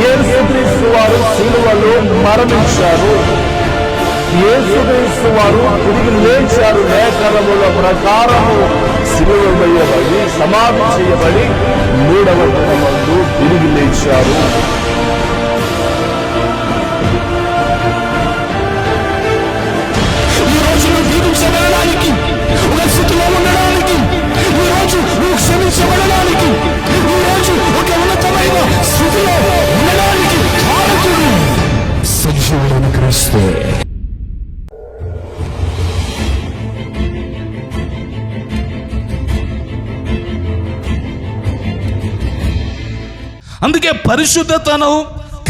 యేసుక్రీస్తు వారు సిలువలో మరణించారు, యేసుక్రీస్తు వారు తిరిగి లేచారు. లేఖనముల ప్రకారము సిలువ వేయబడి సమాధి చేయబడి 3వ దినమందు తిరిగి లేచారు. జీవించబడడానికి, ఒక స్థితిలో ఉండడానికి, ఈరోజు నువ్వు క్షమించబడడానికి, ఈరోజు ఒక ఉన్నతమైన స్థితిలో ఉండడానికి కారకుడు సజీవుడైన క్రీస్తే. అందుకే పరిశుద్ధతను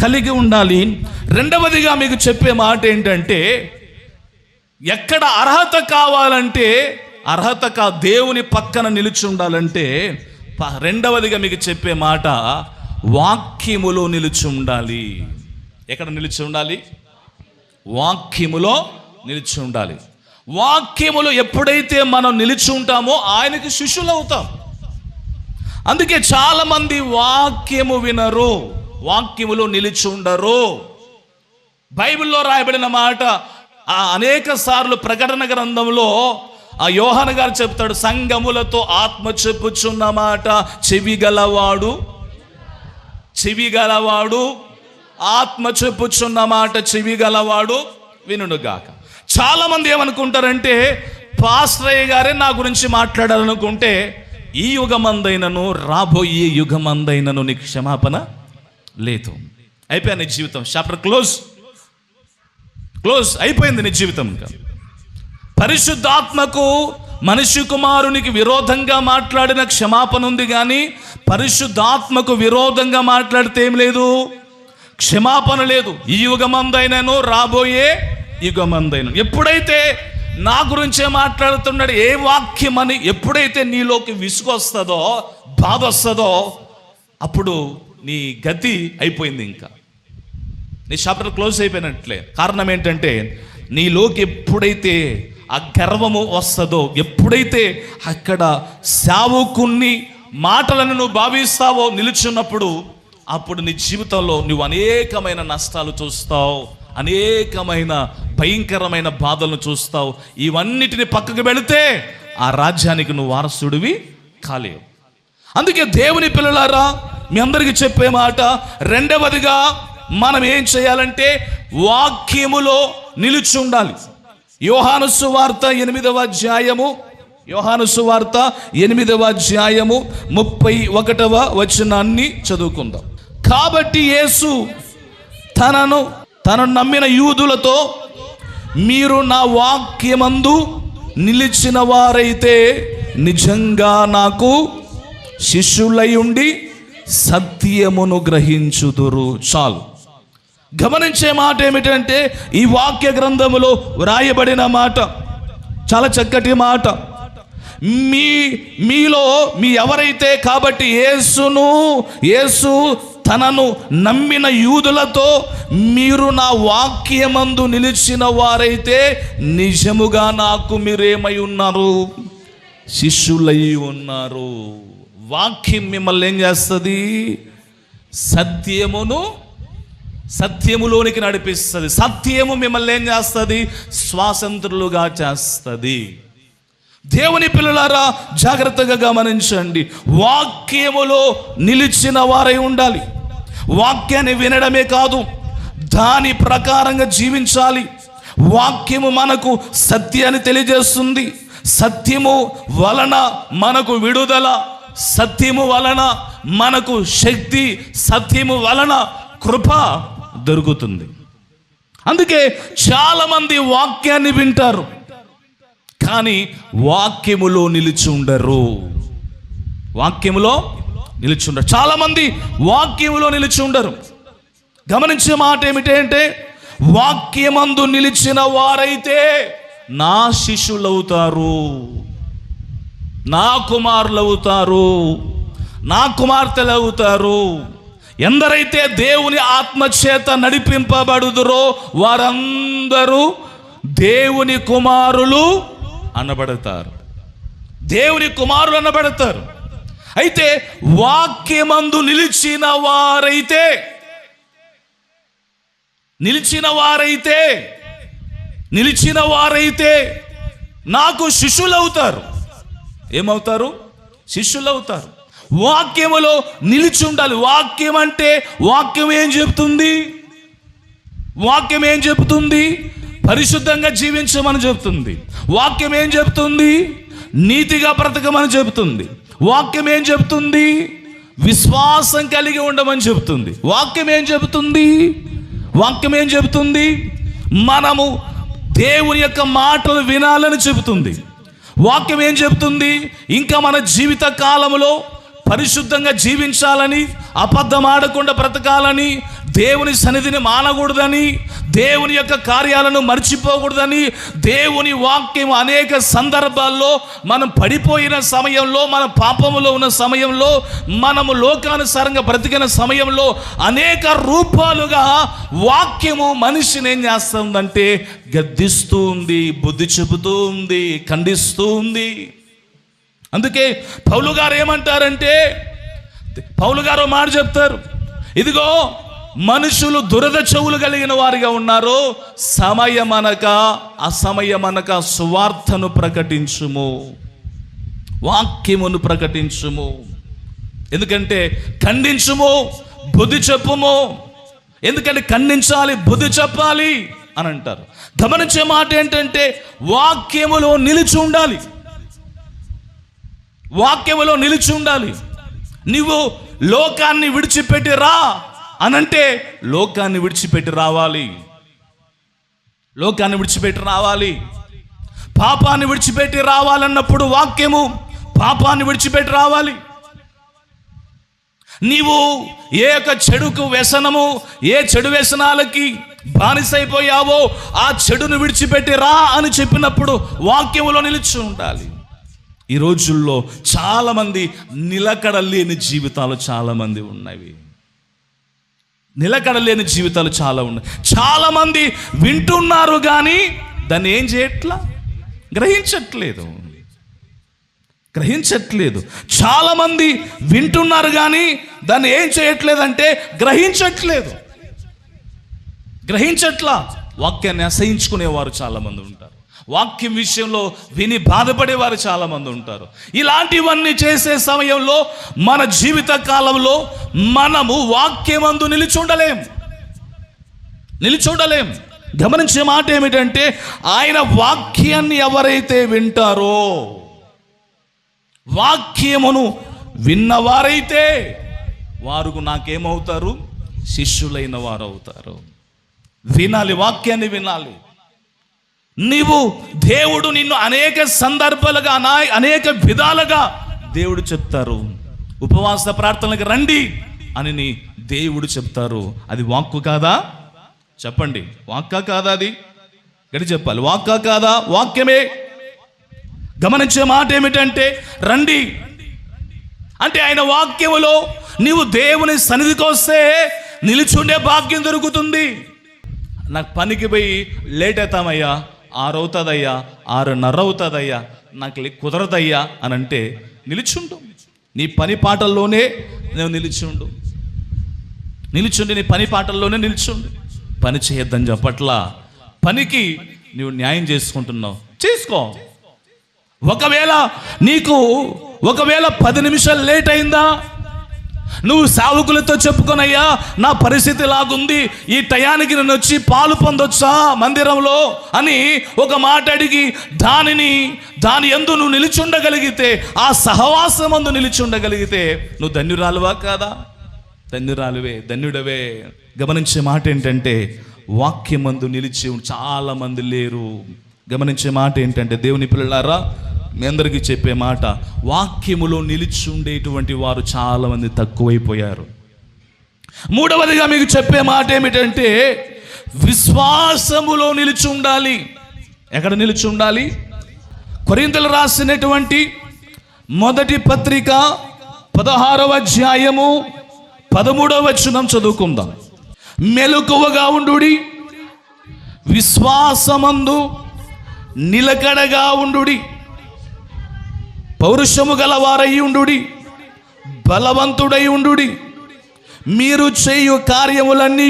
కలిగి ఉండాలి. రెండవదిగా మీకు చెప్పే మాట ఏంటంటే, ఎక్కడ అర్హత కావాలంటే అర్హత దేవుని పక్కన నిలిచి ఉండాలంటే రెండవదిగా మీకు చెప్పే మాట వాక్యములో నిలిచి ఉండాలి. ఎక్కడ నిలిచి ఉండాలి? వాక్యములో నిలిచి ఉండాలి. వాక్యములో ఎప్పుడైతే మనం నిలిచి ఉంటామో ఆయనకి శిష్యులు అవుతాం. అందుకే చాలా మంది వాక్యము వినరు, వాక్యములో నిలిచి ఉండరు. బైబిల్లో రాయబడిన మాట అనేక సార్లు ప్రకటన గ్రంథంలో ఆ యోహాను గారు చెప్తాడు, సంఘములతో ఆత్మ చెప్పుచున్న మాట చెవిగలవాడు ఆత్మ చెప్పుచున్న మాట చెవిగలవాడు వినుగాక. చాలా మంది ఏమనుకుంటారంటే, పాస్టరయ్య గారే నా గురించి మాట్లాడాలనుకుంటే ఈ యుగమందైనను రాబోయే యుగమందైనను నీకు క్షమాపణ లేదు. అయిపోయా నీ జీవితం, చాప్టర్ క్లోజ్ అయిపోయింది నీ జీవితం. ఇంకా పరిశుద్ధాత్మకు మనిషి కుమారునికి విరోధంగా మాట్లాడిన క్షమాపణ ఉంది, కానీ పరిశుద్ధాత్మకు విరోధంగా మాట్లాడితే ఏం లేదు, క్షమాపణ లేదు. ఈ యుగమందైనను రాబోయే యుగమందైనను. ఎప్పుడైతే నా గురించే మాట్లాడుతున్నాడు ఏ వాక్యం అని ఎప్పుడైతే నీలోకి విసుగొస్తుందో, బాధ వస్తుందో, అప్పుడు నీ గతి అయిపోయింది. ఇంకా నీ చాప్టర్ క్లోజ్ అయిపోయినట్లే. కారణం ఏంటంటే, నీలోకి ఎప్పుడైతే ఆ గర్వము వస్తుందో, ఎప్పుడైతే అక్కడ సేవకుని మాటలను నువ్వు భావిస్తావో నిలుచున్నప్పుడు, అప్పుడు నీ జీవితంలో నువ్వు అనేకమైన నష్టాలు చూస్తావు, అనేకమైన భయంకరమైన బాధలను చూస్తావు. ఇవన్నిటిని పక్కకు పెడితే ఆ రాజ్యానికి నువ్వు వారసుడివి కాలేవు. అందుకే దేవుని పిల్లలారా, మీ అందరికీ చెప్పే మాట, రెండవదిగా మనం ఏం చేయాలంటే వాక్యములో నిలిచి ఉండాలి. యోహాను సువార్త 8వ అధ్యాయము 31వ వచనాన్ని చదువుకుందాం. కాబట్టి యేసు తనను నమ్మిన యూదులతో, మీరు నా వాక్యమందు నిలిచిన వారైతే నిజంగా నాకు శిష్యులై ఉండి సత్యమును గ్రహించుదురు. చాలు. గమనించే మాట ఏమిటంటే, ఈ వాక్య గ్రంథములో వ్రాయబడిన మాట చాలా చక్కటి మాట. మీలో ఎవరైతే, కాబట్టి యేసు తనను నమ్మిన యూదులతో, మీరు నా వాక్యమందు నిలిచిన వారైతే నిజముగా నాకు మీరేమై ఉన్నారు, శిష్యులై ఉన్నారు. వాక్యం మిమ్మల్ని ఏం చేస్తుంది? సత్యములోనికి నడిపిస్తుంది. సత్యము మిమ్మల్ని ఏం చేస్తుంది? స్వాతంత్రులుగా చేస్తుంది. దేవుని పిల్లలారా, జాగ్రత్తగా గమనించండి. వాక్యములో నిలిచిన వారై ఉండాలి. వాక్యాన్ని వినడమే కాదు, దాని ప్రకారంగా జీవించాలి. వాక్యము మనకు సత్యాన్ని తెలియజేస్తుంది. సత్యము వలన మనకు విడుదల, సత్యము వలన మనకు శక్తి, సత్యము వలన కృప దొరుకుతుంది. అందుకే చాలామంది వాక్యాన్ని వింటారు, కానీ వాక్యములో నిలిచి ఉండరు. చాలామంది వాక్యములో నిలిచి ఉండరు. గమనించే మాట ఏమిటంటే, వాక్యమందు నిలిచిన వారైతే నా శిష్యులవుతారు, నా కుమారులవుతారు, నా కుమార్తెలవుతారు. ఎందరైతే దేవుని ఆత్మచేత నడిపింపబడుదురో వారందరూ దేవుని కుమారులు అనబడతారు. అయితే వాక్యమందు నిలిచిన వారైతే నిలిచిన వారైతే నాకు శిష్యులవుతారు. ఏమవుతారు? శిష్యులవుతారు. వాక్యములో నిలిచి ఉండాలి. వాక్యం అంటే వాక్యం ఏం చెప్తుంది? వాక్యం ఏం చెప్తుంది? పరిశుద్ధంగా జీవించమని చెప్తుంది. వాక్యం ఏం చెప్తుంది? నీతిగా బ్రతకమని చెప్తుంది. వాక్యం ఏం చెప్తుంది? విశ్వాసం కలిగి ఉండమని చెప్తుంది. వాక్యం ఏం చెబుతుంది? వాక్యం ఏం చెబుతుంది? మనము దేవుని యొక్క మాటలు వినాలని చెబుతుంది. వాక్యం ఏం చెబుతుంది? ఇంకా మన జీవిత కాలంలో పరిశుద్ధంగా జీవించాలని, అబద్ధం ఆడకుండా బ్రతకాలని, దేవుని సన్నిధిని మానకూడదని, దేవుని యొక్క కార్యాలను మర్చిపోకూడదని, దేవుని వాక్యం అనేక సందర్భాల్లో మనం పడిపోయిన సమయంలో, మన పాపములో ఉన్న సమయంలో, మనము లోకానుసారంగా బ్రతికిన సమయంలో అనేక రూపాలుగా వాక్యము మనిషిని ఏం చేస్తుందంటే గద్దిస్తూ ఉంది, బుద్ధి చెబుతూ ఉంది, ఖండిస్తూ ఉంది. అందుకే పౌలు గారు ఏమంటారంటే, పౌలు గారు మాట చెప్తారు, ఇదిగో మనుషులు దురద చెవులు కలిగిన వారిగా ఉన్నారు, సమయమనక అసమయమనక సువార్తను ప్రకటించుము, వాక్యమును ప్రకటించుము. ఎందుకంటే ఖండించుము, బుద్ధి చెప్పుము. ఎందుకంటే ఖండించాలి, బుద్ధి చెప్పాలి అని అంటారు. గమనించే మాట ఏంటంటే వాక్యములో నిలిచి ఉండాలి. వాక్యములో నిలిచి ఉండాలి. నువ్వు లోకాన్ని విడిచిపెట్టి రా అనంటే లోకాన్ని విడిచిపెట్టి రావాలి. లోకాన్ని విడిచిపెట్టి రావాలి. పాపాన్ని విడిచిపెట్టి రావాలన్నప్పుడు వాక్యము పాపాన్ని విడిచిపెట్టి రావాలి. నీవు ఏ యొక్క చెడుకు వ్యసనము, ఏ చెడు వ్యసనాలకి బానిసైపోయావో ఆ చెడును విడిచిపెట్టి రా అని చెప్పినప్పుడు వాక్యములో నిలిచి ఉండాలి. ఈ రోజుల్లో చాలామంది నిలకడ లేని జీవితాలు చాలామంది ఉన్నవి. నిలకడ లేని జీవితాలు చాలా ఉన్నాయి. చాలామంది వింటున్నారు కానీ దాన్ని ఏం చేయట్లా, గ్రహించట్లేదు. చాలామంది వింటున్నారు కానీ దాన్ని ఏం చేయట్లేదంటే గ్రహించట్లా. వాక్యాన్ని అసహించుకునేవారు చాలామంది ఉంటారు. వాక్యం విషయంలో విని బాధపడేవారు చాలామంది ఉంటారు. ఇలాంటివన్నీ చేసే సమయంలో మన జీవిత కాలంలో మనము వాక్యమందు నిలిచి ఉండలేం. గమనించే మాట ఏమిటంటే ఆయన వాక్యాన్ని ఎవరైతే వింటారో, వాక్యమును విన్నవారైతే వారు నాకేమవుతారు? శిష్యులైన వారు అవుతారు. వినాలి, వాక్యాన్ని వినాలి. నీవు దేవుడు నిన్ను అనేక సందర్భాలుగా అనేక విధాలుగా దేవుడు చెప్తారు. ఉపవాస ప్రార్థనలకు రండి అని దేవుడు చెప్తారు. అది వాక్కు కాదా? చెప్పండి, వాక్కా కాదా? అది గడి చెప్పాలి. వాక్కా కాదా? వాక్యమే. గమనించే మాట ఏమిటంటే రండి అంటే ఆయన వాక్యములో నీవు దేవుని సన్నిధికి వస్తే నిలిచుండే భాగ్యం దొరుకుతుంది. నాకు పనికి పోయి లేట్ అవుతామయ్యా, 6 అవుతుందయ్యా, 6:30 అవుతుందయ్యా, నాకు కుదరదయ్యా అని అంటే నిలిచుండు. నీ పని పాటల్లోనే నువ్వు నిలిచుండి నీ పని పాటల్లోనే నిలిచుండు. పని చేయొద్దని చెప్పట్లా, పనికి నువ్వు న్యాయం చేసుకుంటున్నావు, చేసుకో. ఒకవేళ 10 నిమిషాలు లేట్ అయిందా, నువ్వు సేవకులతో చెప్పుకొనయ్యా నా పరిస్థితి లాగుంది, ఈ టయానికి నేను వచ్చి పాలు పొందొచ్చా మందిరంలో అని ఒక మాట అడిగి దాని యందు నువ్వు నిలిచుండగలిగితే, ఆ సహవాసం అందు నిలిచుండగలిగితే నువ్వు ధన్యురాలువా కాదా? ధన్యుడవే. గమనించే మాట ఏంటంటే వాక్యమందు నిలిచి చాలా మంది లేరు. గమనించే మాట ఏంటంటే దేవుని పిల్లలారా, మీ అందరికీ చెప్పే మాట, వాక్యములో నిలిచి ఉండేటువంటి వారు చాలామంది తక్కువైపోయారు. మూడవదిగా మీకు చెప్పే మాట ఏమిటంటే విశ్వాసములో నిలిచి ఉండాలి. ఎక్కడ నిలిచి ఉండాలి? కొరింథీయులు రాసినటువంటి మొదటి పత్రిక 16వ అధ్యాయము 13వ వచనం చదువుకుందాం. మెలకువగా ఉండుడి, విశ్వాసమందు నిలకడగా ఉండుడి, పౌరుషము గలవారై ఉండుడి, బలవంతుడై ఉండుడి, మీరు చేయు కార్యములన్నీ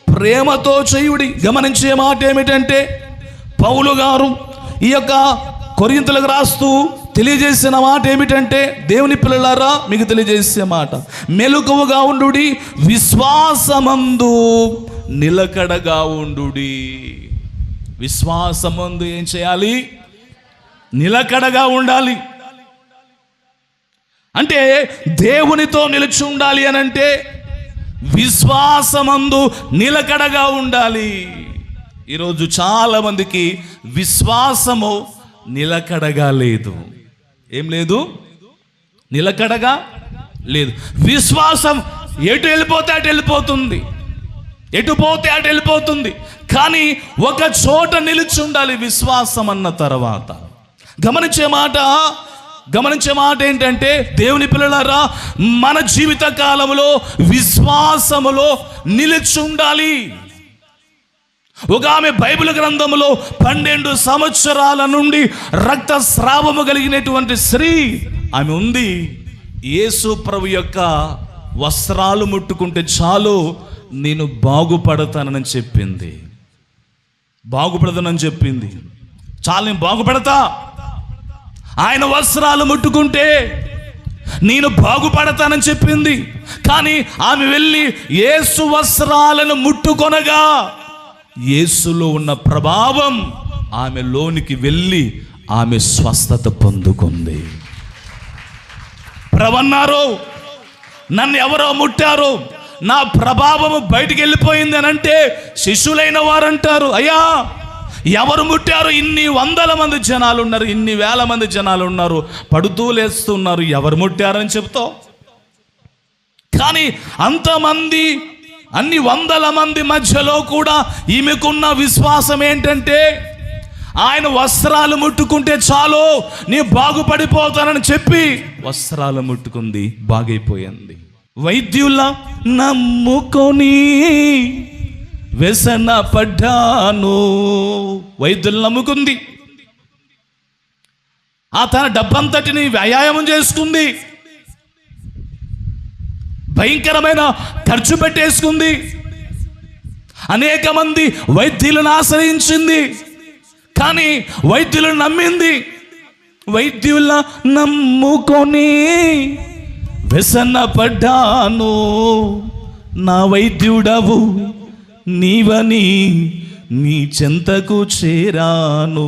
ప్రేమతో చేయుడి. గమనించే మాట ఏమిటంటే పౌలు గారు ఈ యొక్క కొరింథీయులకు రాస్తూ తెలియజేసిన మాట ఏమిటంటే, దేవుని పిల్లలారా మీకు తెలియజేసే మాట, మెలకువగా ఉండుడి, విశ్వాసమందు నిలకడగా ఉండుడి. విశ్వాసమందు ఏం చేయాలి? నిలకడగా ఉండాలి. అంటే దేవునితో నిలిచి ఉండాలి అని అంటే విశ్వాసమందు నిలకడగా ఉండాలి. ఈరోజు చాలా మందికి విశ్వాసము నిలకడగా లేదు. ఏం లేదు? నిలకడగా లేదు. విశ్వాసం ఎటు వెళ్ళిపోతే అటు వెళ్ళిపోతుంది, ఎటు పోతే అటు వెళ్ళిపోతుంది. కానీ ఒక చోట నిలిచి ఉండాలి విశ్వాసం అన్న తర్వాత. గమనించే మాట ఏంటంటే, దేవుని పిల్లలారా, మన జీవిత కాలంలో విశ్వాసములో నిలిచి ఉండాలి. ఒక ఆమె బైబిల్ గ్రంథములో 12 సంవత్సరాల నుండి రక్తస్రావము కలిగినటువంటి స్త్రీ ఆమె ఉంది. యేసు ప్రభు యొక్క వస్త్రాలు ముట్టుకుంటే చాలు నేను బాగుపడతానని చెప్పింది. చాలు నేను బాగుపడతా, ఆయన వస్త్రాలు ముట్టుకుంటే నేను బాగుపడతానని చెప్పింది. కానీ ఆమె వెళ్ళి యేసు వస్త్రాలను ముట్టుకొనగా యేసులో ఉన్న ప్రభావం ఆమె లోనికి వెళ్ళి ఆమె స్వస్థత పొందుకుంది. ప్రవన్నారు, నన్ను ఎవరో ముట్టారు, నా ప్రభావము బయటికి వెళ్ళిపోయింది అని అంటే శిష్యులైన వారు అంటారు, అయ్యా ఎవరు ముట్టారు? ఇన్ని వందల మంది జనాలు ఉన్నారు, ఇన్ని వేల మంది జనాలు ఉన్నారు, పడుతూ లేస్తున్నారు, ఎవరు ముట్టారని చెప్తావు? కానీ అంతమంది, అన్ని వందల మంది మధ్యలో కూడా ఈమెకున్న విశ్వాసం ఏంటంటే, ఆయన వస్త్రాలు ముట్టుకుంటే చాలు నీ బాగుపడిపోతానని చెప్పి వస్త్రాలు ముట్టుకుంది, బాగైపోయింది. వైద్యుల నమ్ముకొని వ్యసన పడ్డాను. వైద్యులు నమ్ముకుంది, ఆ తన డబ్బంతటిని వ్యాయామం చేసుకుంది, భయంకరమైన ఖర్చు పెట్టేసుకుంది, అనేక మంది వైద్యులను ఆశ్రయించింది. కానీ వైద్యులను నమ్మింది. వైద్యుల నమ్ముకొని వ్యసన పడ్డాను, నా వైద్యుడవు నీవని నీ చెంతకు చేరాను.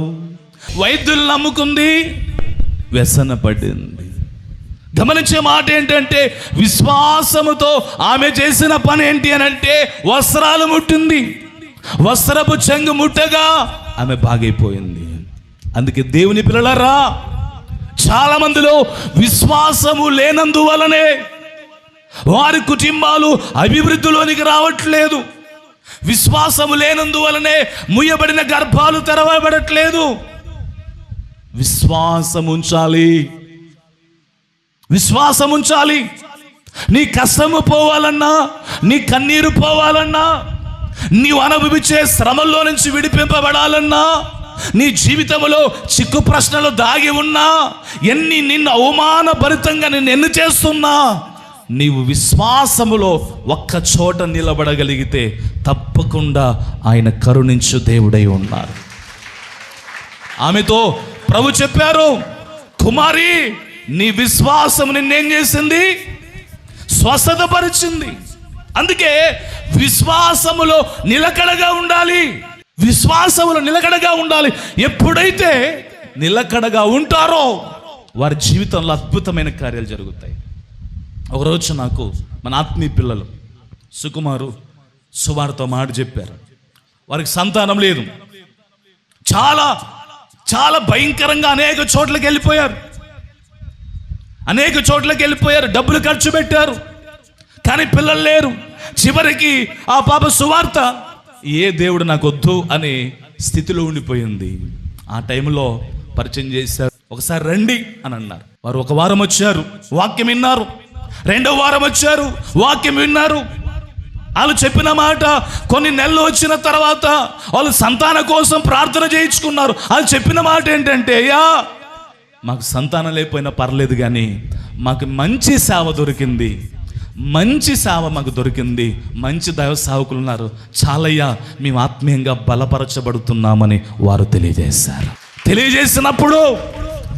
వైద్యులు నమ్ముకుంది, వ్యసన పడింది. గమనించే మాట ఏంటంటే, విశ్వాసముతో ఆమె చేసిన పని ఏంటి అని అంటే వస్త్రాలు ముట్టింది. వస్త్రపు చెంగు ముట్టగా ఆమె బాగైపోయింది. అందుకే దేవుని పిల్లలారా, చాలా మందిలో విశ్వాసము లేనందువలనే వారి కుటుంబాలు అభివృద్ధిలోనికి రావట్లేదు. విశ్వాసము లేనందువలనే ముయ్యబడిన గర్భాలు తెరవబడట్లేదు. విశ్వాసం ఉంచాలి. నీ కష్టము పోవాలన్నా, నీ కన్నీరు పోవాలన్నా, నీవు అనుభవించే శ్రమల్లో నుంచి విడిపింపబడాలన్నా, నీ జీవితంలో చిక్కు ప్రశ్నలు దాగి ఉన్నా, నిన్ను అవమానభరితంగా నిన్ను చేస్తున్నా, నీవు విశ్వాసములో ఒక్క చోట నిలబడగలిగితే తప్పకుండా ఆయన కరుణించు దేవుడై ఉన్నారు. ఆమెతో ప్రభు చెప్పారు, కుమారి నీ విశ్వాసం నిన్నేం చేసింది? స్వస్థతపరిచింది. అందుకే విశ్వాసములో నిలకడగా ఉండాలి. ఎప్పుడైతే నిలకడగా ఉంటారో వారి జీవితంలో అద్భుతమైన కార్యాలు జరుగుతాయి. ఒకరోజు నాకు మన ఆత్మీయ పిల్లలు సుకుమారు సువార్తో మాట చెప్పారు. వారికి సంతానం లేదు, చాలా చాలా భయంకరంగా అనేక చోట్లకి వెళ్ళిపోయారు, డబ్బులు ఖర్చు పెట్టారు, కానీ పిల్లలు లేరు. చివరికి ఆ పాప సువార్త ఏ దేవుడు నాకు వద్దు అనే స్థితిలో ఉండిపోయింది. ఆ టైంలో పరిచయం చేశారు. ఒకసారి రండి అని అన్నారు. వారు ఒక వారం వచ్చారు, వాక్యం విన్నారు. 2వ వారం వచ్చారు, వాక్యం విన్నారు. వాళ్ళు చెప్పిన మాట కొన్ని నెలలు వచ్చిన తర్వాత వాళ్ళు సంతాన కోసం ప్రార్థన చేయించుకున్నారు. వాళ్ళు చెప్పిన మాట ఏంటంటే, అయ్యా మాకు సంతానం లేకపోయినా పర్లేదు, కానీ మాకు మంచి సేవ దొరికింది, మంచి సేవ మాకు దొరికింది, మంచి దైవ సేవకులు ఉన్నారు, చాలయ్యా మేము ఆత్మీయంగా బలపరచబడుతున్నామని వారు తెలియజేశారు. తెలియజేసినప్పుడు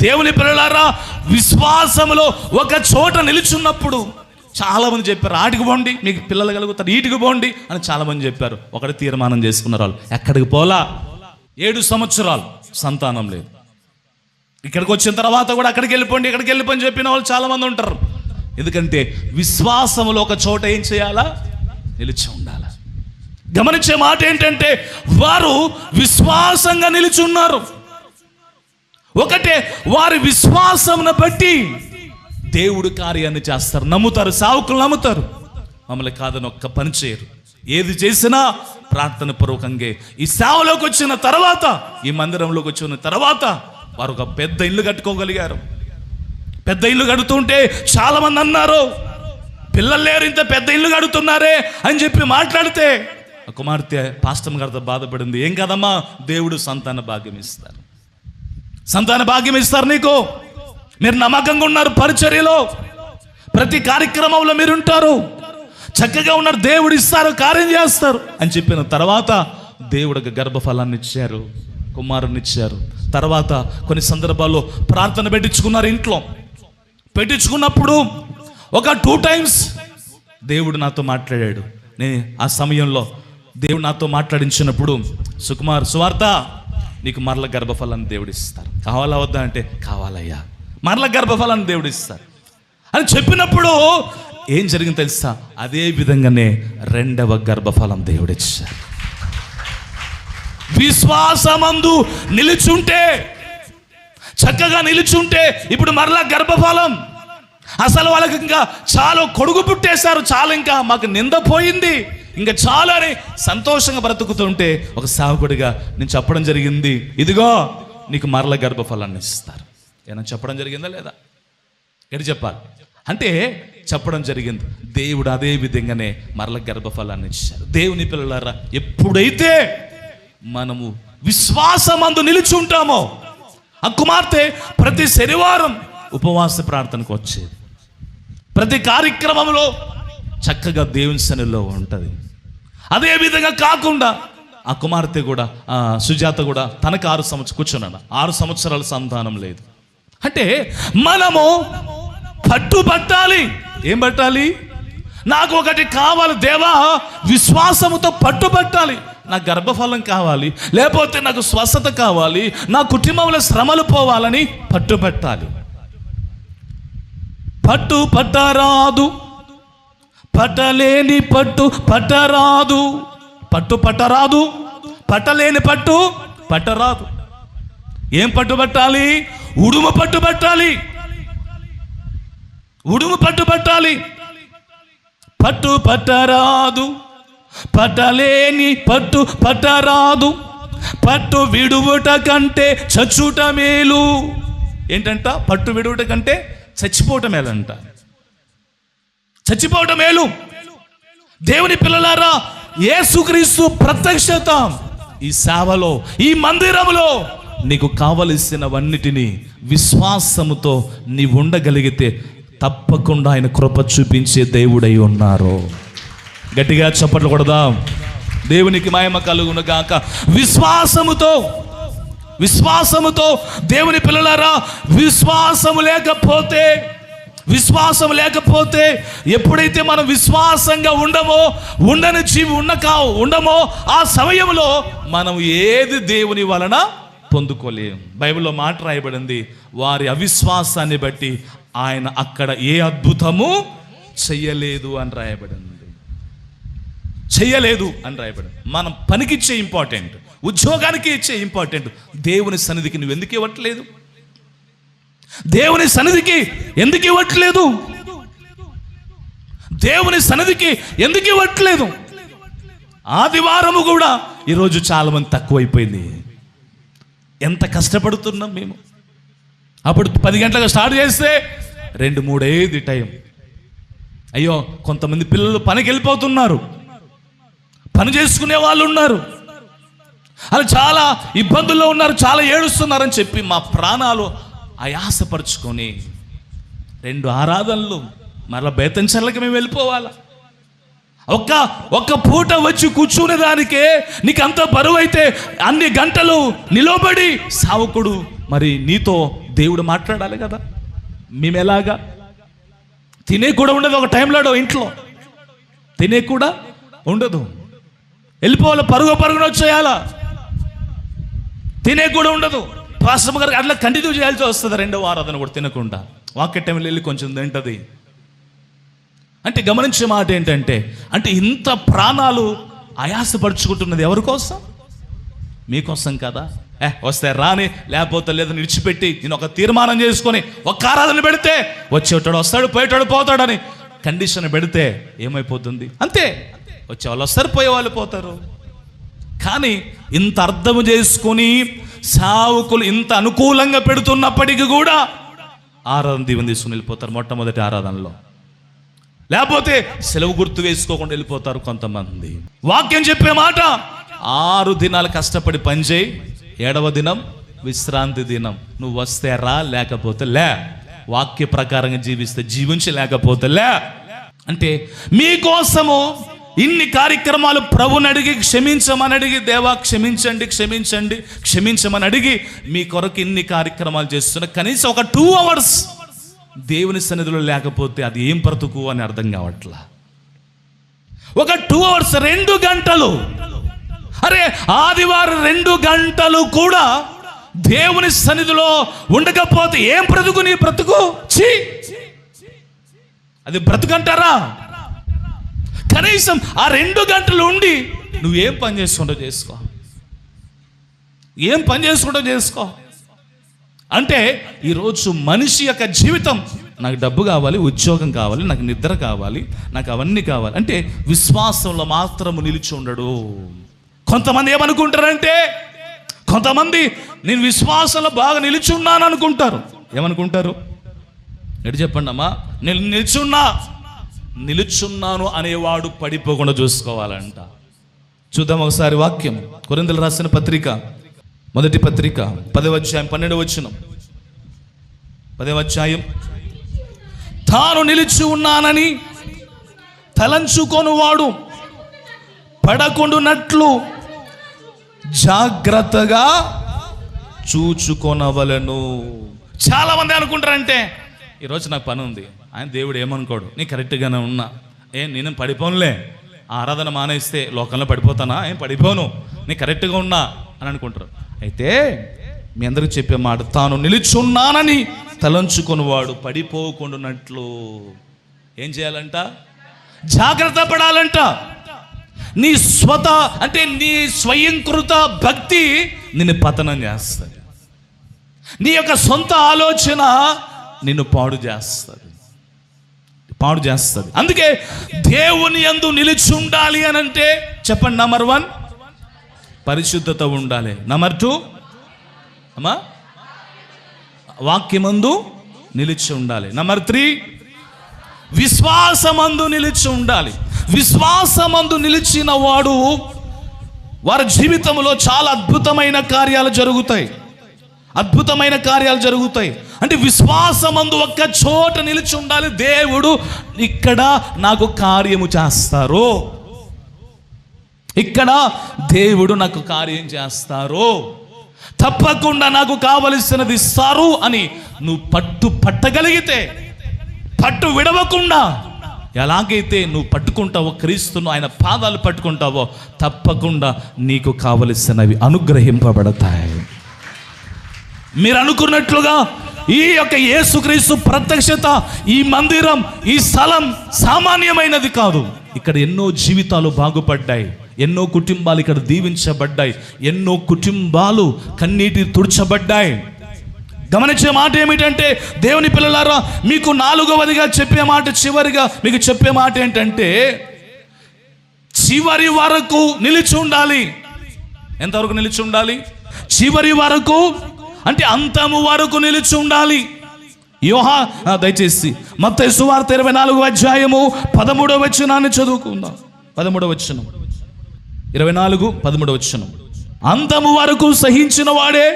దేవుని పిల్లలారా, విశ్వాసములో ఒక చోట నిలుచున్నప్పుడు చాలామంది చెప్పారు, ఆటికి పోండి మీకు పిల్లలు కలుగుతారు, ఈటికి పోండి అని చాలామంది చెప్పారు. ఒకటి తీర్మానం చేసుకున్నారు, వాళ్ళు ఎక్కడికి పోలా. 7 సంవత్సరాలు సంతానం లేదు. ఇక్కడికి వచ్చిన తర్వాత కూడా అక్కడికి వెళ్ళిపోండి, ఇక్కడికి వెళ్ళిపోని చెప్పిన వాళ్ళు చాలామంది ఉంటారు. ఎందుకంటే విశ్వాసములో ఒక చోట ఏం చేయాలా? నిలిచి ఉండాలి. గమనించే మాట ఏంటంటే, వారు విశ్వాసంగా నిలిచి ఉన్నారు. ఒకటే, వారి విశ్వాసమును బట్టి దేవుడు కార్యాన్ని చేస్తారు. నమ్ముతారు, సావుకులు నమ్ముతారు. మమ్మల్ని కాదని ఒక్క పని చేయరు. ఏది చేసినా ప్రార్థన పూర్వకంగా. ఈ సేవలోకి వచ్చిన తర్వాత, ఈ మందిరంలోకి వచ్చిన తర్వాత వారు ఒక పెద్ద ఇల్లు కట్టుకోగలిగారు. పెద్ద ఇల్లు కడుతుంటే చాలా మంది అన్నారు, పిల్లలు లేరు, ఇంత పెద్ద ఇల్లు కడుతున్నారే అని చెప్పి మాట్లాడితే ఆ కుమార్తె పాస్టర్ గారితో బాధపడింది. ఏం కదమ్మా, దేవుడు సంతాన భాగ్యం ఇస్తారు, సంతాన భాగ్యం ఇస్తారు నీకు. మీరు నమ్మకంగా ఉన్నారు, పరిచర్యలో ప్రతి కార్యక్రమంలో మీరు ఉంటారు, చక్కగా ఉన్నారు, దేవుడు ఇస్తారు, కార్యం చేస్తారు అని చెప్పిన తర్వాత దేవుడికి గర్భఫలాన్ని ఇచ్చారు, కుమారుని ఇచ్చారు. తర్వాత కొన్ని సందర్భాల్లో ప్రార్థన పెట్టించుకున్నారు. ఇంట్లో పెట్టించుకున్నప్పుడు ఒక 2 times దేవుడు నాతో మాట్లాడాడు. నేను ఆ సమయంలో దేవుడు నాతో మాట్లాడించినప్పుడు, సుకుమార్, సువార్త, నీకు మరల గర్భఫలాన్ని దేవుడు ఇస్తారు, కావాలా వద్దా అంటే కావాలయ్యా, మరల గర్భఫలాన్ని దేవుడు ఇస్తారు అని చెప్పినప్పుడు ఏం జరిగింది తెలుసా? అదే విధంగానే 2వ గర్భఫలం దేవుడు ఇచ్చారు. విశ్వాసమందు నిలుచుంటే, చక్కగా నిలుచుంటే ఇప్పుడు మరలా గర్భఫలం. అసలు వాళ్ళకి ఇంకా చాలా కొడుకు పుట్టేశారు, చాలా ఇంకా మాకు నింద పోయింది, ఇంకా చాలా అని సంతోషంగా బ్రతుకుతుంటే ఒక సేవకుడిగా నేను చెప్పడం జరిగింది, ఇదిగో నీకు మరల గర్భఫలాన్ని ఇస్తారు. ఏమైనా చెప్పడం జరిగిందా లేదా? ఎటు చెప్పాలి అంటే చెప్పడం జరిగింది. దేవుడు అదే విధంగానే మరల గర్భఫలాన్ని ఇచ్చారు. దేవుని పిల్లలారా, ఎప్పుడైతే మనము విశ్వాసమందు నిలిచి ఉంటామో, ఆ కుమార్తె ప్రతి శనివారం ఉపవాస ప్రార్థనకు వచ్చేది, ప్రతి కార్యక్రమంలో చక్కగా దేవుని సన్నిధిలో ఉంటుంది. అదే విధంగా కాకుండా ఆ కుమార్తె కూడా, సుజాత కూడా తనకు 6 సంవత్సరాలు కూర్చున్నాడు, 6 సంవత్సరాల సంతానం లేదు. అంటే మనము పట్టుబట్టాలి. ఏం పట్టాలి? నాకు ఒకటి కావాలి దేవా, విశ్వాసముతో పట్టుబట్టాలి. నాకు గర్భఫలం కావాలి, లేకపోతే నాకు స్వస్థత కావాలి, నా కుటుంబంలో శ్రమలు పోవాలని పట్టుబట్టాలి. పట్టు పట్టరాదు, పట్టలేని పట్టు పట్టరాదు, పట్టు పట్టరాదు, పట్టలేని పట్టు పట్టరాదు. ఏం పట్టుబట్టాలి? ఉడుము పట్టుబట్టాలి, ఉడుము పట్టుబట్టాలి. పట్టు పట్టరాదు, పట్టలేని పట్టు పట్టరాదు, పట్టు విడువుట కంటే చచ్చుట మేలు. ఏంటంట? పట్టు విడువుట కంటే చచ్చిపోవటం మేలంట, చచ్చిపోవటం మేలు. దేవుని పిల్లలారా, యేసుక్రీస్తు ప్రత్యక్షత ఈ సేవలో, ఈ మందిరంలో నీకు కావలసినవన్నిటినీ విశ్వాసముతో నీ ఉండగలిగితే తప్పకుండా ఆయన కృప చూపించే దేవుడై ఉన్నారు. గట్టిగా చప్పట్లు కొడదాం. దేవునికి మహిమ కలుగును గాక. విశ్వాసముతో, విశ్వాసముతో దేవుని పిల్లలారా, విశ్వాసము లేకపోతే ఎప్పుడైతే మనం విశ్వాసంగా ఉండమో ఆ సమయంలో మనం ఏది దేవుని వలన పొందుకోలేము. బైబిల్లో మాట రాయబడింది, వారి అవిశ్వాసాన్ని బట్టి ఆయన అక్కడ ఏ అద్భుతము చెయ్యలేదు అని రాయబడింది. చెయ్యలేదు అని రాయబడింది. మనం పనికిచ్చే ఇంపార్టెంట్, ఉద్యోగానికి ఇచ్చే ఇంపార్టెంట్. దేవుని సన్నిధికి నువ్వు ఎందుకు ఇవ్వట్లేదు? దేవుని సన్నిధికి ఎందుకు ఇవ్వట్లేదు? దేవుని సన్నిధికి ఎందుకు ఇవ్వట్లేదు? ఆదివారము కూడా ఈరోజు చాలా మంది తక్కువైపోయింది. ఎంత కష్టపడుతున్నాం మేము. అప్పుడు 10 గంటలకు స్టార్ట్ చేస్తే 2-3 అయ్యేది టైం. అయ్యో, కొంతమంది పిల్లలు పనికి వెళ్ళిపోతున్నారు, పని చేసుకునే వాళ్ళు ఉన్నారు, వాళ్ళు చాలా ఇబ్బందుల్లో ఉన్నారు, చాలా ఏడుస్తున్నారని చెప్పి మా ప్రాణాలు ఆయాసపరుచుకొని 2 ఆరాధనలు మరలా బేతంచెర్లకి మేము వెళ్ళిపోవాలా? ఒక్క పూట వచ్చి కూర్చునే దానికే నీకు అంత బరువు అయితే అన్ని గంటలు నిలబడి సావకుడు మరి నీతో దేవుడు మాట్లాడాలి కదా. మేము ఎలాగా? తినే కూడా ఉండదు ఒక టైంలో, ఇంట్లో తినే కూడా ఉండదు, వెళ్ళిపోవాలి, పరుగున వచ్చేయాలా, తినే కూడా ఉండదు. పాస్టర్ గారికి అట్లా కంటిన్యూ చేయాల్సి వస్తుంది. రెండో ఆరాధన కూడా తినకుండా వాక్య టైంలో వెళ్ళి కొంచెం తింటుంది. అంటే గమనించే మాట ఏంటంటే, అంటే ఇంత ప్రాణాలు ఆయాసపరుచుకుంటున్నది ఎవరి కోసం? మీకోసం కదా. వస్తే రాని, లేకపోతే లేదని విడిచిపెట్టి నేను ఒక తీర్మానం చేసుకొని ఒక్క ఆరాధన పెడితే వచ్చేవాడు వస్తాడు, పోయేటాడు పోతాడని కండిషన్ పెడితే ఏమైపోతుంది? అంతే, వచ్చేవాళ్ళు వస్తారు, పోయేవాళ్ళు పోతారు. కానీ ఇంత అర్థం చేసుకొని సావుకులు ఇంత అనుకూలంగా పెడుతున్నప్పటికీ కూడా ఆరాధన దీవెన తీసుకుని వెళ్ళిపోతారు మొట్టమొదటి ఆరాధనలో. లేకపోతే సెలవు గుర్తు వేసుకోకుండా వెళ్ళిపోతారు కొంతమంది. వాక్యం చెప్పే మాట 6 దినాలు కష్టపడి పనిచేయి, 7వ దినం విశ్రాంతి దినం. నువ్వు వస్తే రా, లేకపోతే లే. వాక్య ప్రకారంగా జీవిస్తే జీవించి, లేకపోతే లే. అంటే మీకోసము ఇన్ని కార్యక్రమాలు ప్రభుని అడిగి, క్షమించమని అడిగి, దేవా క్షమించండి క్షమించండి క్షమించమని అడిగి మీ కొరకు ఇన్ని కార్యక్రమాలు చేస్తున్నా. కనీసం ఒక 2 hours దేవుని సన్నిధిలో లేకపోతే అది ఏం బ్రతుకు అని అర్థం కావట్లా. ఒక 2 hours 2 గంటలు, అరే ఆదివారం 2 గంటలు కూడా దేవుని సన్నిధిలో ఉండకపోతే ఏం బ్రతుకు నీ బ్రతుకు? ఛీ, అది బ్రతుకంటారా? కనీసం ఆ 2 గంటలు ఉండి నువ్వేం పని చేసుకుంటూ చేసుకో, ఏం పని చేసుకుంటూ చేసుకో. అంటే ఈరోజు మనిషి యొక్క జీవితం, నాకు డబ్బు కావాలి, ఉద్యోగం కావాలి, నాకు నిద్ర కావాలి, నాకు అవన్నీ కావాలి అంటే విశ్వాసంలో మాత్రము నిలిచి ఉండడు. కొంతమంది ఏమనుకుంటారంటే, కొంతమంది నేను విశ్వాసంలో బాగా నిలిచి ఉన్నాను అనుకుంటారు. ఏమనుకుంటారు? ఎటు చెప్పండి అమ్మా. నేను నిలుచున్నాను అనేవాడు పడిపోకుండా చూసుకోవాలంట. చూద్దాం ఒకసారి వాక్యం. కొరింథీయులకు రాసిన పత్రిక, మొదటి పత్రిక 10వ అధ్యాయం 12వ వచనం. 10వ అధ్యాయం. తాను నిలిచి ఉన్నానని తలంచుకొనువాడు పడకుండునట్లు జాగ్రత్తగా చూచుకొనవలెను. చాలా మంది అనుకుంటారంటే, ఈరోజు నాకు పని ఉంది, ఆయన దేవుడు ఏమనుకోడు, నీ కరెక్ట్గానే ఉన్నా, నేను పడిపోనులే, ఆరాధన మానేస్తే లోకంలో పడిపోతానా? ఏం పడిపోను, నీ కరెక్ట్గా ఉన్నా అని అనుకుంటారు. అయితే మీ అందరికి చెప్పే మాట, తాను నిలుచున్నానని తలంచుకునివాడు పడిపోకుండానట్లు ఏం చేయాలంట? జాగ్రత్త పడాలంట. నీ నీ స్వయంకృత భక్తి నిన్ను పతనం చేస్తుంది. నీ యొక్క సొంత ఆలోచన నిన్ను పాడు చేస్తుంది. అందుకే దేవుని యందు నిలిచి ఉండాలి అని అంటే చెప్పండి, నంబర్ 1 పరిశుద్ధత ఉండాలి. నంబర్ 2 అమ్మా వాక్యమందు నిలిచి ఉండాలి. నంబర్ 3 విశ్వాసమందు నిలిచి ఉండాలి. విశ్వాసమందు నిలిచిన వారి జీవితంలో చాలా అద్భుతమైన కార్యాలు జరుగుతాయి. అంటే విశ్వాసమందు ఒక్క చోట నిలిచి ఉండాలి. దేవుడు ఇక్కడ నాకు కార్యము చేస్తారు, ఇక్కడ దేవుడు నాకు కార్యం చేస్తారు, తప్పకుండా నాకు కావలసినది ఇస్తారు అని నువ్వు పట్టగలిగితే, పట్టు విడవకుండా ఎలాగైతే నువ్వు పట్టుకుంటావో, క్రీస్తును ఆయన పాదాలు పట్టుకుంటావో, తప్పకుండా నీకు కావలసినవి అనుగ్రహింపబడతాయి. మీరు అనుకున్నట్లుగా ఈ యొక్క యేసుక్రీస్తు ప్రత్యక్షత, ఈ మందిరం, ఈ స్థలం సామాన్యమైనది కాదు. ఇక్కడ ఎన్నో జీవితాలు బాగుపడ్డాయి, ఎన్నో కుటుంబాలు ఇక్కడ దీవించబడ్డాయి, ఎన్నో కుటుంబాలు కన్నీటి తుడ్చబడ్డాయి. గమనించే మాట ఏమిటంటే, దేవుని పిల్లలారా, మీకు 4వదిగా చెప్పే మాట, చివరిగా మీకు చెప్పే మాట ఏంటంటే, చివరి వరకు నిలిచి ఉండాలి. ఎంతవరకు నిలిచి ఉండాలి? చివరి వరకు, అంటే అంతము వరకు నిలిచి ఉండాలి. దయచేసి మత్తయి సువార్త 24వ అధ్యాయము 13వ వచనాన్ని చదువుకుందాం. 13వ వచనం, 24:13 వచనం. అంతము వరకు సహించిన వాడే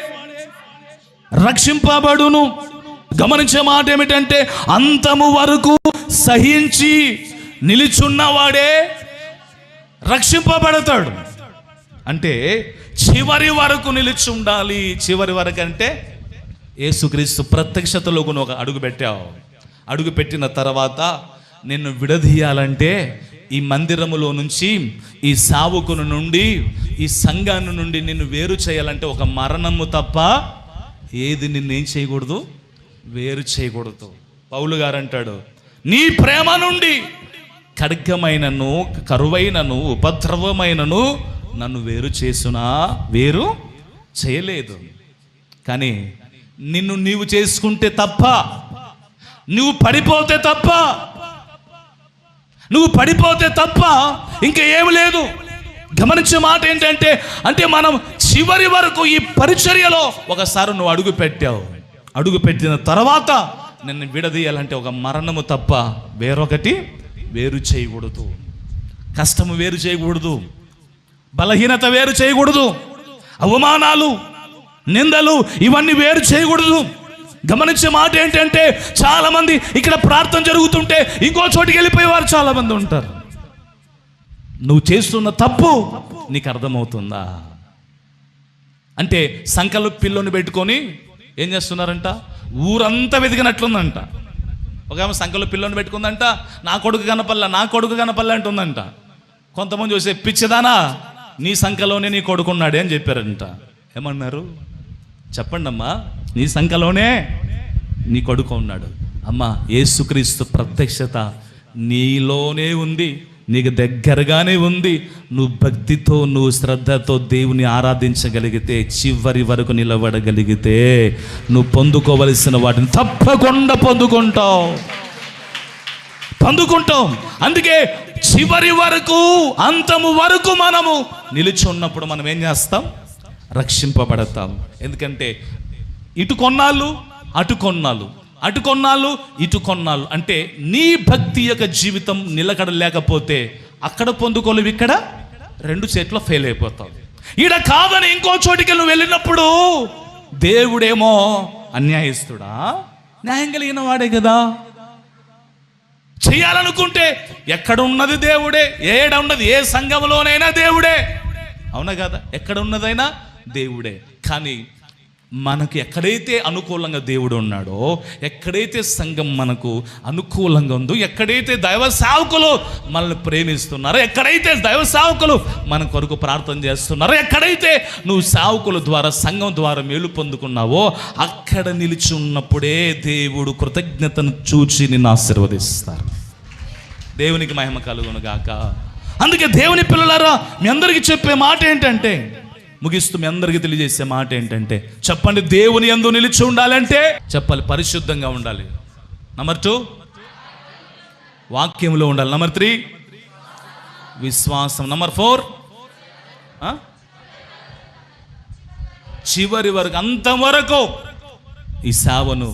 రక్షింపబడును. గమనించే మాట ఏమిటంటే అంతము వరకు సహించి నిలిచున్నవాడే రక్షింపబడతాడు. అంటే చివరి వరకు నిలిచి ఉండాలి. చివరి వరకు అంటే యేసుక్రీస్తు ప్రత్యక్షతలోకి ఒక అడుగు పెట్టావు. అడుగు పెట్టిన తర్వాత నిన్ను విడదీయాలంటే ఈ మందిరములో నుంచి, ఈ సావుకును నుండి, ఈ సంఘాన్ని నుండి నిన్ను వేరు చేయాలంటే ఒక మరణము తప్ప ఏది నిన్నేం చేయకూడదు, వేరు చేయకూడదు. పౌలు గారు అంటాడు, నీ ప్రేమ నుండి ఖడ్గమైనను, కరువైనను, ఉపద్రవమైనను నన్ను వేరు చేసునా వేరు చేయలేదు. కానీ నిన్ను నీవు చేసుకుంటే తప్ప, నువ్వు పడిపోతే తప్ప ఇంకా ఏమి లేదు. గమనించే మాట ఏంటంటే, అంటే మనం చివరి వరకు ఈ పరిచర్యలో ఒకసారి నువ్వు అడుగు పెట్టావు. అడుగు పెట్టిన తర్వాత నిన్ను విడదీయాలంటే ఒక మరణము తప్ప వేరొకటి వేరు చేయకూడదు. కష్టము వేరు చేయకూడదు, బలహీనత వేరు చేయకూడదు, అవమానాలు, నిందలు ఇవన్నీ వేరు చేయకూడదు. గమనించే మాట ఏంటంటే, చాలా మంది ఇక్కడ ప్రార్థన జరుగుతుంటే ఇంకో చోటికి వెళ్ళిపోయేవారు చాలా మంది ఉంటారు. నువ్వు చేస్తున్న తప్పు నీకు అర్థమవుతుందా? అంటే సంకల్ప పిల్లని పెట్టుకొని ఏం చేస్తున్నారంట, ఊరంతా వెతికినట్లుందంట. ఒక ఆమె సంకల్ప పిల్లని పెట్టుకుందంట, నా కొడుకు కనపల్ల అంటుందంట. కొంతమంది చూసే, పిచ్చిదానా, నీ సంఖలోనే నీ కొడుకున్నాడే అని చెప్పారంట. ఏమన్నారు చెప్పండి అమ్మా, నీ సంఖలోనే నీ కొడుకు ఉన్నాడు. అమ్మా, యేసుక్రీస్తు ప్రత్యక్షత నీలోనే ఉంది, నీకు దగ్గరగానే ఉంది. నువ్వు భక్తితో, నువ్వు శ్రద్ధతో దేవుని ఆరాధించగలిగితే, చివరి వరకు నిలబడగలిగితే నువ్వు పొందుకోవలసిన వాటిని తప్పకుండా పొందుకుంటాం. అందుకే చివరి వరకు, అంతము వరకు మనము నిలిచి ఉన్నప్పుడు మనం ఏం చేస్తాం, రక్షింపబడతాం. ఎందుకంటే ఇటు కొన్నాళ్ళు, అటు కొన్నాళ్ళు అంటే నీ భక్తి యొక్క జీవితం నిలకడ లేకపోతే అక్కడ పొందుకోలేవు, ఇక్కడ రెండు చేతిలో ఫెయిల్ అయిపోతావు. ఈడ కాదని ఇంకో చోటికి నువ్వు వెళ్ళినప్పుడు దేవుడేమో అన్యాయస్తుడా, న్యాయం కలిగిన వాడే కదా. చేయాలనుకుంటే ఎక్కడ ఉన్నది దేవుడే, ఏడ ఉన్నది ఏ సంఘంలోనైనా దేవుడే, అవునా కదా, ఎక్కడ ఉన్నదైనా దేవుడే. కానీ మనకు ఎక్కడైతే అనుకూలంగా దేవుడు ఉన్నాడో, ఎక్కడైతే సంఘం మనకు అనుకూలంగా ఉందో, ఎక్కడైతే దైవ సేవకులు మనల్ని ప్రేమిస్తున్నారో, ఎక్కడైతే దైవ సేవకులు మన కొరకు ప్రార్థన చేస్తున్నారో, ఎక్కడైతే నువ్వు సేవకుల ద్వారా, సంఘం ద్వారా మేలు పొందుకున్నావో, అక్కడ నిలిచి ఉన్నప్పుడే దేవుడు కృతజ్ఞతను చూచి నిన్ను ఆశీర్వదిస్తారు. దేవునికి మహిమ కలుగును గాక. అందుకే దేవుని పిల్లలారా, మీ అందరికీ చెప్పే మాట ఏంటంటే, ముగిస్తూ మీ అందరికీ తెలియజేసే మాట ఏంటంటే, చెప్పండి, దేవుని యందు నిలిచి ఉండాలంటే చెప్పాలి, పరిశుద్ధంగా ఉండాలి. నంబర్ 2 వాక్యంలో ఉండాలి. నంబర్ 3 విశ్వాసం. నంబర్ 4 చివరి వరకు, అంతవరకు ఈ సేవను,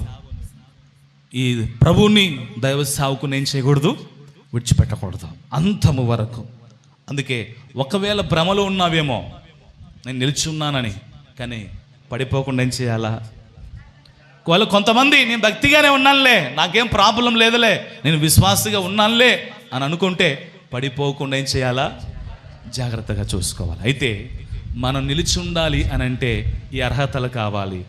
ఈ ప్రభుని, దైవ సేవకుని ఏం చేయకూడదు, విడిచిపెట్టకూడదు, అంతము వరకు. అందుకే ఒకవేళ భ్రమలో ఉన్నావేమో, నేను నిలిచి ఉన్నానని, కానీ పడిపోకుండా ఏం చేయాలా? ఒకవేళ కొంతమంది నేను భక్తిగానే ఉన్నానులే, నాకేం ప్రాబ్లం లేదులే, నేను విశ్వాసగా ఉన్నానులే అని అనుకుంటే పడిపోకుండా ఏం చేయాలా? జాగ్రత్తగా చూసుకోవాలి. అయితే మనం నిలిచి ఉండాలి అని అంటే ఈ అర్హతలు కావాలి.